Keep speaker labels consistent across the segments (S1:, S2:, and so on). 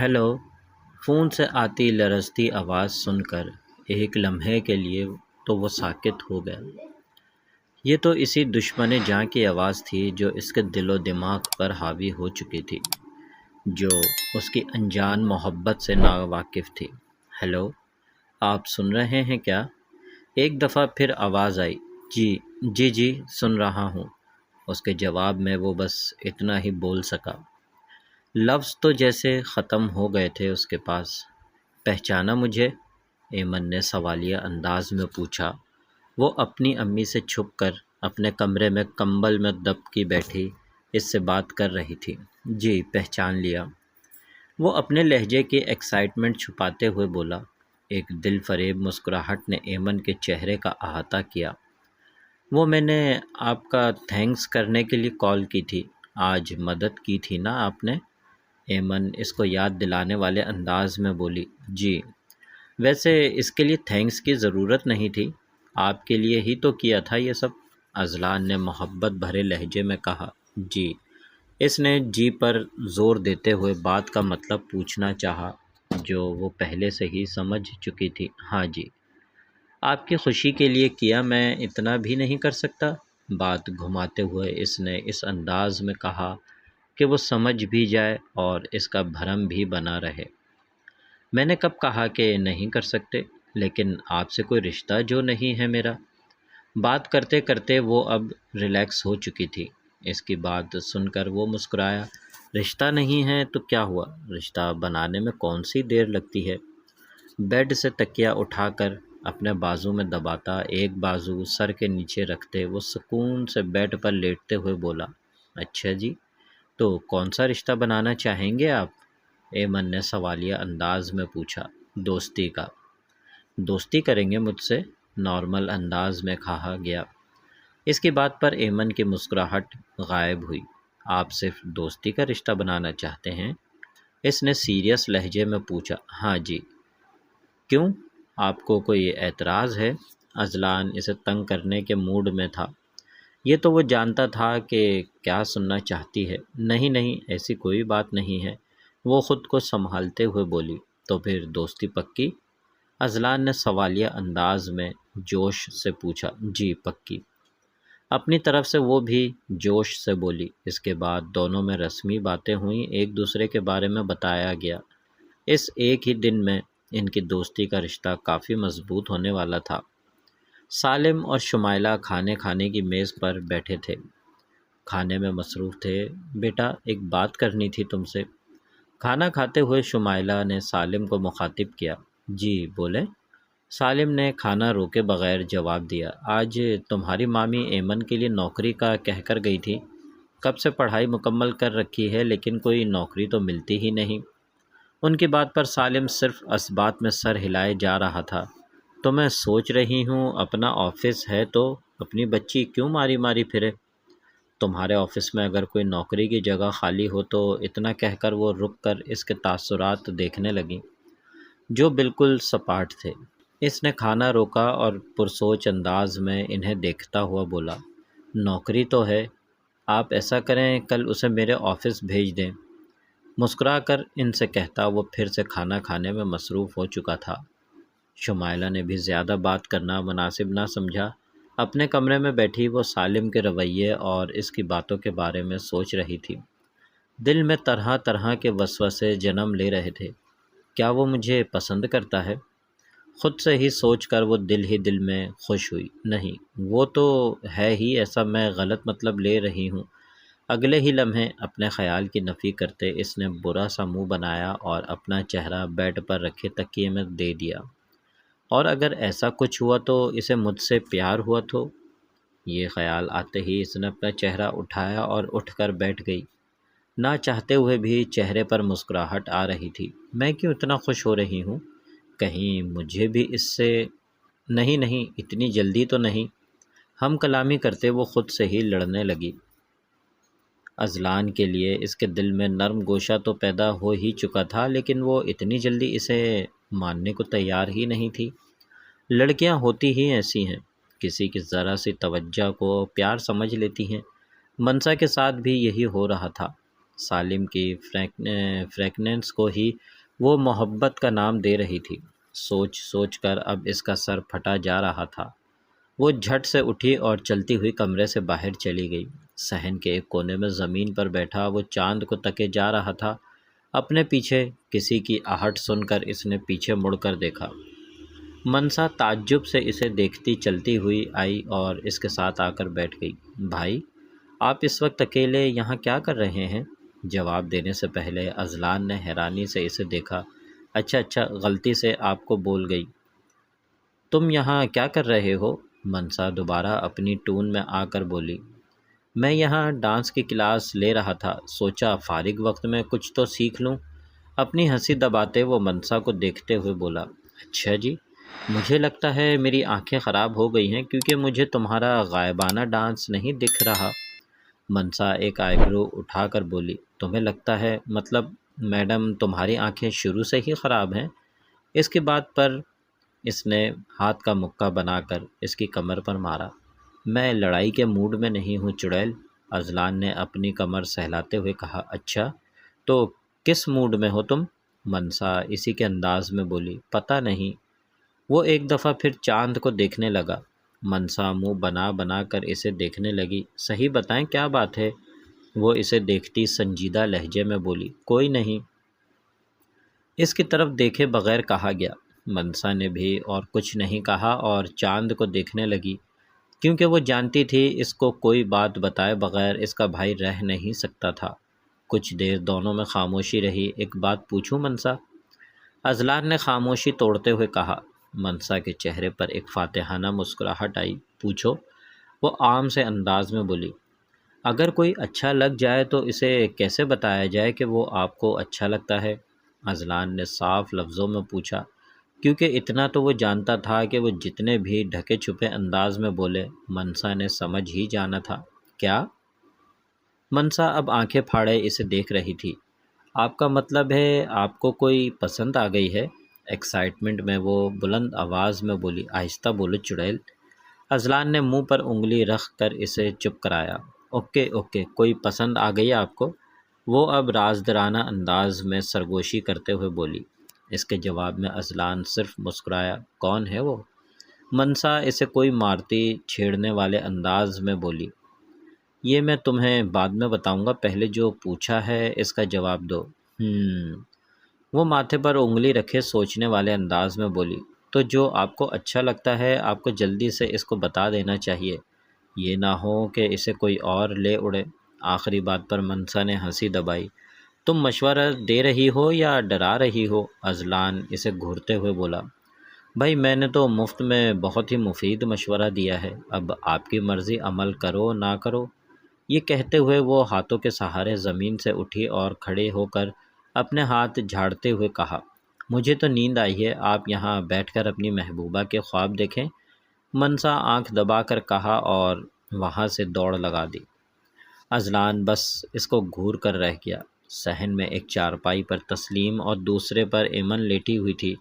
S1: Hello. Phone سے آتی لرزتی آواز سن کر ایک لمحے کے لیے تو وہ ساکت ہو گیا۔ یہ تو اسی دشمن جاں کی آواز تھی جو اس کے دل و دماغ پر حاوی ہو چکی تھی، جو اس کی انجان محبت سے ناواقف تھی۔ ہیلو، آپ سن رہے ہیں کیا؟ ایک دفعہ پھر آواز آئی۔ جی جی جی سن رہا ہوں۔ اس کے جواب میں وہ بس اتنا ہی بول سکا۔ لفظ تو جیسے ختم ہو گئے تھے اس کے پاس۔ پہچانا مجھے؟ ایمن نے سوالیہ انداز میں پوچھا۔ وہ اپنی امی سے چھپ کر اپنے کمرے میں کمبل میں دبکی بیٹھی اس سے بات کر رہی تھی۔ جی پہچان لیا، وہ اپنے لہجے کی ایکسائٹمنٹ چھپاتے ہوئے بولا۔ ایک دل فریب مسکراہٹ نے ایمن کے چہرے کا احاطہ کیا۔ وہ میں نے آپ کا تھینکس کرنے کے لیے کال کی تھی۔ آج مدد کی تھی نا آپ نے؟ ایمن اس کو یاد دلانے والے انداز میں بولی۔ جی، ویسے اس کے لیے تھینکس کی ضرورت نہیں تھی، آپ کے لیے ہی تو کیا تھا یہ سب، اذلان نے محبت بھرے لہجے میں کہا۔ جی، اس نے جی پر زور دیتے ہوئے بات کا مطلب پوچھنا چاہا جو وہ پہلے سے ہی سمجھ چکی تھی۔ ہاں جی، آپ کی خوشی کے لیے کیا، میں اتنا بھی نہیں کر سکتا؟ بات گھماتے ہوئے اس نے اس انداز میں کہا کہ وہ سمجھ بھی جائے اور اس کا بھرم بھی بنا رہے۔ میں نے کب کہا کہ نہیں کر سکتے؟ لیکن آپ سے کوئی رشتہ جو نہیں ہے میرا۔ بات کرتے کرتے وہ اب ریلیکس ہو چکی تھی۔ اس کی بات سن کر وہ مسکرایا۔ رشتہ نہیں ہے تو کیا ہوا؟ رشتہ بنانے میں کون سی دیر لگتی ہے؟ بیڈ سے تکیہ اٹھا کر اپنے بازو میں دباتا، ایک بازو سر کے نیچے رکھتے وہ سکون سے بیڈ پر لیٹتے ہوئے بولا۔ اچھا جی، تو کون سا رشتہ بنانا چاہیں گے آپ؟ ایمن نے سوالیہ انداز میں پوچھا۔ دوستی کا۔ دوستی کریں گے مجھ سے؟ نارمل انداز میں کہا گیا۔ اس کی بات پر ایمن کی مسکراہٹ غائب ہوئی۔ آپ صرف دوستی کا رشتہ بنانا چاہتے ہیں؟ اس نے سیریس لہجے میں پوچھا۔ ہاں جی۔ کیوں؟ آپ کو کوئی اعتراض ہے؟ اذلان اسے تنگ کرنے کے موڈ میں تھا۔ یہ تو وہ جانتا تھا کہ کیا سننا چاہتی ہے۔ نہیں نہیں، ایسی کوئی بات نہیں ہے، وہ خود کو سنبھالتے ہوئے بولی۔ تو پھر دوستی پکی؟ اذلان نے سوالیہ انداز میں جوش سے پوچھا۔ جی پکی۔ اپنی طرف سے وہ بھی جوش سے بولی۔ اس کے بعد دونوں میں رسمی باتیں ہوئیں، ایک دوسرے کے بارے میں بتایا گیا۔ اس ایک ہی دن میں ان کی دوستی کا رشتہ کافی مضبوط ہونے والا تھا۔ سالم اور شمائلہ کھانے کی میز پر بیٹھے تھے، کھانے میں مصروف تھے۔ بیٹا ایک بات کرنی تھی تم سے۔ کھانا کھاتے ہوئے شمائلہ نے سالم کو مخاطب کیا۔ جی بولیں۔ سالم نے کھانا روکے بغیر جواب دیا۔ آج تمہاری مامی ایمن کے لیے نوکری کا کہہ کر گئی تھی، کب سے پڑھائی مکمل کر رکھی ہے لیکن کوئی نوکری تو ملتی ہی نہیں۔ ان کی بات پر سالم صرف اسبات میں سر ہلائے جا رہا تھا۔ تو میں سوچ رہی ہوں اپنا آفس ہے تو اپنی بچی کیوں ماری ماری پھرے؟ تمہارے آفس میں اگر کوئی نوکری کی جگہ خالی ہو تو اتنا کہہ کر وہ رک کر اس کے تاثرات دیکھنے لگیں جو بالکل سپاٹ تھے۔ اس نے کھانا روکا اور پرسوچ انداز میں انہیں دیکھتا ہوا بولا۔ نوکری تو ہے، آپ ایسا کریں کل اسے میرے آفس بھیج دیں۔ مسکرا کر ان سے کہتا وہ پھر سے کھانا کھانے میں مصروف ہو چکا تھا۔ شمائلہ نے بھی زیادہ بات کرنا مناسب نہ سمجھا۔ اپنے کمرے میں بیٹھی وہ سالم کے رویے اور اس کی باتوں کے بارے میں سوچ رہی تھی۔ دل میں طرح طرح کے وسوسے جنم لے رہے تھے۔ کیا وہ مجھے پسند کرتا ہے؟ خود سے ہی سوچ کر وہ دل ہی دل میں خوش ہوئی۔ نہیں، وہ تو ہے ہی ایسا، میں غلط مطلب لے رہی ہوں۔ اگلے ہی لمحے اپنے خیال کی نفی کرتے اس نے برا سا منہ بنایا اور اپنا چہرہ بیڈ پر رکھے تکیے میں دے دیا۔ اور اگر ایسا کچھ ہوا تو اسے مجھ سے پیار ہوا تو؟ یہ خیال آتے ہی اس نے اپنا چہرہ اٹھایا اور اٹھ کر بیٹھ گئی۔ نہ چاہتے ہوئے بھی چہرے پر مسکراہٹ آ رہی تھی۔ میں کیوں اتنا خوش ہو رہی ہوں؟ کہیں مجھے بھی اس سے نہیں اتنی جلدی تو نہیں۔ ہم کلامی کرتے وہ خود سے ہی لڑنے لگی۔ اذلان کے لیے اس کے دل میں نرم گوشہ تو پیدا ہو ہی چکا تھا لیکن وہ اتنی جلدی اسے ماننے کو تیار ہی نہیں تھی۔ لڑکیاں ہوتی ہی ایسی ہیں، کسی کی ذرا سی توجہ کو پیار سمجھ لیتی ہیں۔ منسا کے ساتھ بھی یہی ہو رہا تھا۔ سالم کی فریکننس کو ہی وہ محبت کا نام دے رہی تھی۔ سوچ سوچ کر اب اس کا سر پھٹا جا رہا تھا۔ وہ جھٹ سے اٹھی اور چلتی ہوئی کمرے سے باہر چلی گئی۔ صحن کے ایک کونے میں زمین پر بیٹھا وہ چاند کو تکے جا رہا تھا۔ اپنے پیچھے کسی کی آہٹ سن کر اس نے پیچھے مڑ کر دیکھا۔ منسا تعجب سے اسے دیکھتی چلتی ہوئی آئی اور اس کے ساتھ آ کر بیٹھ گئی۔ بھائی، آپ اس وقت اکیلے یہاں کیا کر رہے ہیں؟ جواب دینے سے پہلے اذلان نے حیرانی سے اسے دیکھا۔ اچھا، غلطی سے آپ کو بول گئی۔ تم یہاں کیا کر رہے ہو؟ منسا دوبارہ اپنی ٹون میں آ کر بولی۔ میں یہاں ڈانس کی کلاس لے رہا تھا، سوچا فارغ وقت میں کچھ تو سیکھ لوں۔ اپنی ہنسی دباتے وہ منسا کو دیکھتے ہوئے بولا۔ اچھا جی، مجھے لگتا ہے میری آنکھیں خراب ہو گئی ہیں کیونکہ مجھے تمہارا غائبانہ ڈانس نہیں دکھ رہا۔ منسا ایک آئیبرو اٹھا کر بولی۔ تمہیں لگتا ہے مطلب میڈم تمہاری آنکھیں شروع سے ہی خراب ہیں؟ اس کی بات پر اس نے ہاتھ کا مکہ بنا کر اس کی کمر پر مارا۔ میں لڑائی کے موڈ میں نہیں ہوں چڑیل، اذلان نے اپنی کمر سہلاتے ہوئے کہا۔ اچھا، تو کس موڈ میں ہو تم؟ منسا اسی کے انداز میں بولی۔ پتہ نہیں۔ وہ ایک دفعہ پھر چاند کو دیکھنے لگا۔ منسا منہ بنا بنا کر اسے دیکھنے لگی۔ صحیح بتائیں کیا بات ہے؟ وہ اسے دیکھتی سنجیدہ لہجے میں بولی۔ کوئی نہیں۔ اس کی طرف دیکھے بغیر کہا گیا۔ منسا نے بھی اور کچھ نہیں کہا اور چاند کو دیکھنے لگی، کیونکہ وہ جانتی تھی اس کو کوئی بات بتائے بغیر اس کا بھائی رہ نہیں سکتا تھا۔ کچھ دیر دونوں میں خاموشی رہی۔ ایک بات پوچھوں منسا؟ اذلان نے خاموشی توڑتے ہوئے کہا۔ منسا کے چہرے پر ایک فاتحانہ مسکراہٹ آئی۔ پوچھو، وہ عام سے انداز میں بولی۔ اگر کوئی اچھا لگ جائے تو اسے کیسے بتایا جائے کہ وہ آپ کو اچھا لگتا ہے؟ اذلان نے صاف لفظوں میں پوچھا، کیونکہ اتنا تو وہ جانتا تھا کہ وہ جتنے بھی ڈھکے چھپے انداز میں بولے منسا نے سمجھ ہی جانا تھا۔ کیا؟ منسا اب آنکھیں پھاڑے اسے دیکھ رہی تھی۔ آپ کا مطلب ہے آپ کو کوئی پسند آ گئی ہے؟ ایکسائٹمنٹ میں وہ بلند آواز میں بولی۔ آہستہ بولو چڑیل۔ اذلان نے منہ پر انگلی رکھ کر اسے چپ کرایا۔ اوکے، کوئی پسند آ گئی آپ کو؟ وہ اب رازدارانہ انداز میں سرگوشی کرتے ہوئے بولی۔ اس کے جواب میں اذلان صرف مسکرایا۔ کون ہے وہ؟ منسا اسے کوئی مارتی چھیڑنے والے انداز میں بولی۔ یہ میں تمہیں بعد میں بتاؤں گا، پہلے جو پوچھا ہے اس کا جواب دو۔ وہ ماتھے پر انگلی رکھے سوچنے والے انداز میں بولی۔ تو جو آپ کو اچھا لگتا ہے آپ کو جلدی سے اس کو بتا دینا چاہیے، یہ نہ ہو کہ اسے کوئی اور لے اڑے۔ آخری بات پر منسا نے ہنسی دبائی۔ تم مشورہ دے رہی ہو یا ڈرا رہی ہو؟ اذلان اسے گھورتے ہوئے بولا۔ بھائی میں نے تو مفت میں بہت ہی مفید مشورہ دیا ہے، اب آپ کی مرضی، عمل کرو نہ کرو۔ یہ کہتے ہوئے وہ ہاتھوں کے سہارے زمین سے اٹھی اور کھڑے ہو کر اپنے ہاتھ جھاڑتے ہوئے کہا۔ مجھے تو نیند آئی ہے، آپ یہاں بیٹھ کر اپنی محبوبہ کے خواب دیکھیں۔ منسا آنکھ دبا کر کہا اور وہاں سے دوڑ لگا دی۔ اذلان بس اس کو گھور کر رہ گیا۔ صحن میں ایک چارپائی پر تسلیم اور دوسرے پر ایمن لیٹی ہوئی تھی۔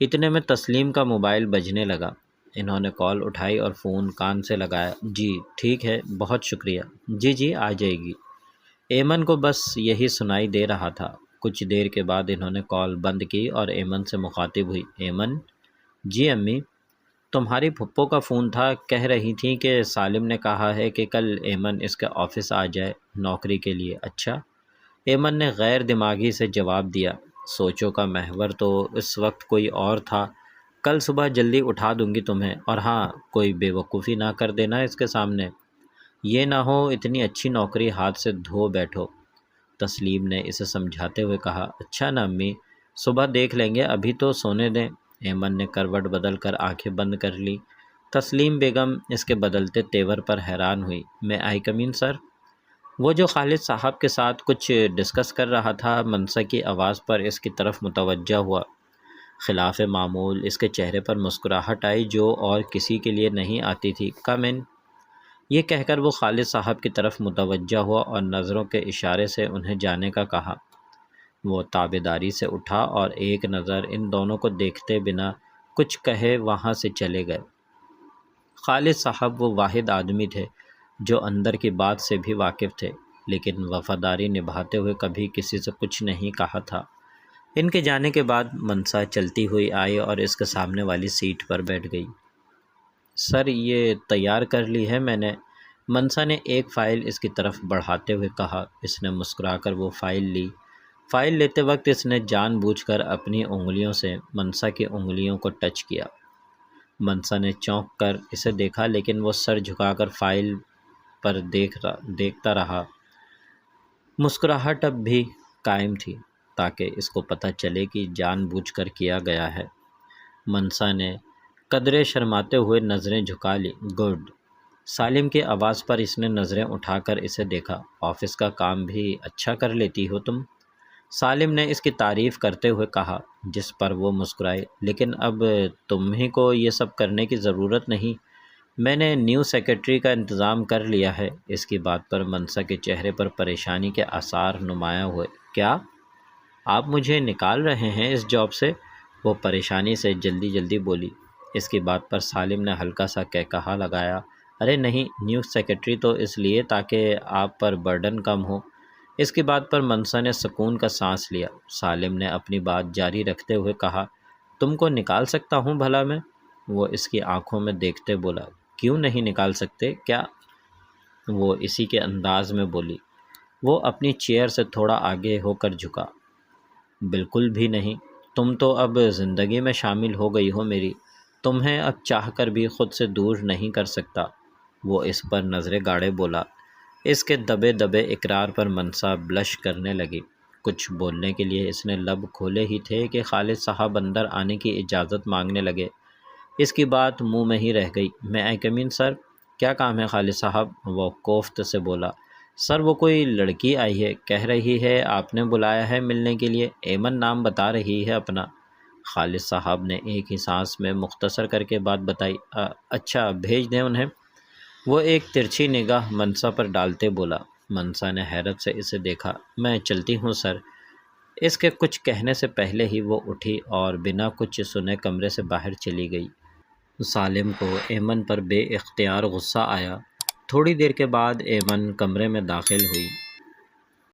S1: اتنے میں تسلیم کا موبائل بجنے لگا۔ انہوں نے کال اٹھائی اور فون کان سے لگایا۔ جی ٹھیک ہے، بہت شکریہ۔ جی آ جائے گی۔ ایمن کو بس یہی سنائی دے رہا تھا۔ کچھ دیر کے بعد انہوں نے کال بند کی اور ایمن سے مخاطب ہوئی۔ ایمن؟ جی امی؟ تمہاری پھپھو کا فون تھا، کہہ رہی تھیں کہ سالم نے کہا ہے کہ کل ایمن اس کے آفس آ جائے نوکری کے لیے۔ اچھا؟ ایمن نے غیر دماغی سے جواب دیا۔ سوچوں کا محور تو اس وقت کوئی اور تھا۔ کل صبح جلدی اٹھا دوں گی تمہیں، اور ہاں کوئی بے وقوفی نہ کر دینا اس کے سامنے، یہ نہ ہو اتنی اچھی نوکری ہاتھ سے دھو بیٹھو۔ تسلیم نے اسے سمجھاتے ہوئے کہا۔ اچھا نا امی، صبح دیکھ لیں گے، ابھی تو سونے دیں۔ ایمن نے کروٹ بدل کر آنکھیں بند کر لی۔ تسلیم بیگم اس کے بدلتے تیور پر حیران ہوئی۔ میں آئی کم ان سر؟ وہ جو خالد صاحب کے ساتھ کچھ ڈسکس کر رہا تھا منسا کی آواز پر اس کی طرف متوجہ ہوا۔ خلاف معمول اس کے چہرے پر مسکراہٹ آئی جو اور کسی کے لیے نہیں آتی تھی۔ کم ان۔ یہ کہہ کر وہ خالد صاحب کی طرف متوجہ ہوا اور نظروں کے اشارے سے انہیں جانے کا کہا۔ وہ تابعداری سے اٹھا اور ایک نظر ان دونوں کو دیکھتے بنا کچھ کہے وہاں سے چلے گئے۔ خالد صاحب وہ واحد آدمی تھے جو اندر کی بات سے بھی واقف تھے، لیکن وفاداری نبھاتے ہوئے کبھی کسی سے کچھ نہیں کہا تھا۔ ان کے جانے کے بعد منسا چلتی ہوئی آئی اور اس کے سامنے والی سیٹ پر بیٹھ گئی۔ سر، یہ تیار کر لی ہے میں نے، منسا نے ایک فائل اس کی طرف بڑھاتے ہوئے کہا۔ اس نے مسکرا کر وہ فائل لی۔ فائل لیتے وقت اس نے جان بوجھ کر اپنی انگلیوں سے منسا کی انگلیوں کو ٹچ کیا۔ منسا نے چونک کر اسے دیکھا، لیکن وہ سر جھکا کر فائل پر دیکھتا رہا۔ مسکراہٹ اب بھی قائم تھی تاکہ اس کو پتہ چلے کہ جان بوجھ کر کیا گیا ہے۔ منسا نے قدرے شرماتے ہوئے نظریں جھکا لی۔ گڈ۔ سالم کی آواز پر اس نے نظریں اٹھا کر اسے دیکھا۔ آفس کا کام بھی اچھا کر لیتی ہو تم، سالم نے اس کی تعریف کرتے ہوئے کہا، جس پر وہ مسکرائی۔ لیکن اب تمہیں کو یہ سب کرنے کی ضرورت نہیں، میں نے نیو سیکرٹری کا انتظام کر لیا ہے۔ اس کی بات پر منسا کے چہرے پر پریشانی کے آثار نمایاں ہوئے۔ کیا آپ مجھے نکال رہے ہیں اس جاب سے؟ وہ پریشانی سے جلدی بولی۔ اس کی بات پر سالم نے ہلکا سا کہکہا لگایا۔ ارے نہیں، نیو سیکرٹری تو اس لیے تاکہ آپ پر برڈن کم ہو۔ اس کی بات پر منسا نے سکون کا سانس لیا۔ سالم نے اپنی بات جاری رکھتے ہوئے کہا، تم کو نکال سکتا ہوں بھلا میں؟ وہ اس کی آنکھوں میں دیکھتے بولا، کیوں نہیں نکال سکتے؟ کیا؟ وہ اسی کے انداز میں بولی۔ وہ اپنی چیئر سے تھوڑا آگے ہو کر جھکا۔ بالکل بھی نہیں، تم تو اب زندگی میں شامل ہو گئی ہو میری، تمہیں اب چاہ کر بھی خود سے دور نہیں کر سکتا۔ وہ اس پر نظریں گاڑے بولا۔ اس کے دبے اقرار پر منسا بلش کرنے لگی۔ کچھ بولنے کے لیے اس نے لب کھولے ہی تھے کہ خالد صاحب اندر آنے کی اجازت مانگنے لگے۔ اس کی بات منہ میں ہی رہ گئی۔ میں آئی کم ان سر؟ کیا کام ہے خالد صاحب؟ وہ کوفت سے بولا۔ سر، وہ کوئی لڑکی آئی ہے، کہہ رہی ہے آپ نے بلایا ہے ملنے کے لیے، ایمن نام بتا رہی ہے اپنا۔ خالد صاحب نے ایک ہی سانس میں مختصر کر کے بات بتائی۔ اچھا، بھیج دیں انہیں؟ وہ ایک ترچھی نگاہ منسا پر ڈالتے بولا۔ منسا نے حیرت سے اسے دیکھا۔ میں چلتی ہوں سر۔ اس کے کچھ کہنے سے پہلے ہی وہ اٹھی اور بنا کچھ سنے کمرے سے باہر چلی گئی۔ سالم کو ایمن پر بے اختیار غصہ آیا۔ تھوڑی دیر کے بعد ایمن کمرے میں داخل ہوئی۔